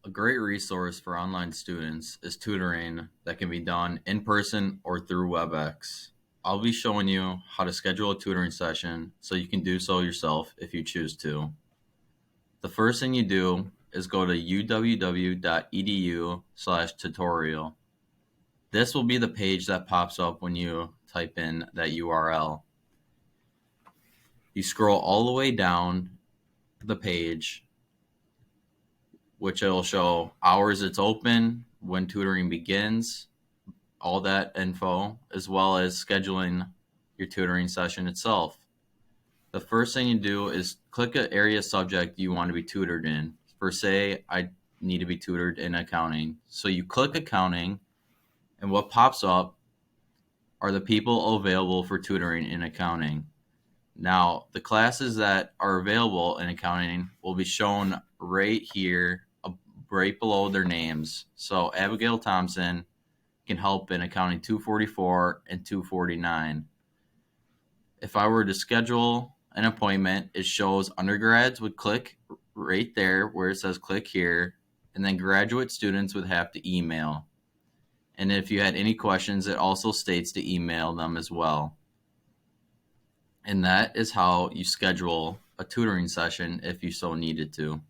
A great resource for online students is tutoring that can be done in person or through WebEx. I'll be showing you how to schedule a tutoring session so you can do so yourself if you choose to. The first thing you do is go to uww.edu/tutorial. This will be the page that pops up when you type in that URL. You scroll all the way down the page, which it'll show hours it's open, when tutoring begins, all that info, as well as scheduling your tutoring session itself. The first thing you do is click an area subject you want to be tutored in. For say, I need to be tutored in accounting. So you click accounting, and what pops up are the people available for tutoring in accounting. Now, the classes that are available in accounting will be shown right here, right below their names. So Abigail Thompson can help in accounting 244 and 249. If I were to schedule an appointment, it shows undergrads would click right there where it says click here, and then graduate students would have to email. And if you had any questions, it also states to email them as well. And that is how you schedule a tutoring session if you so needed to.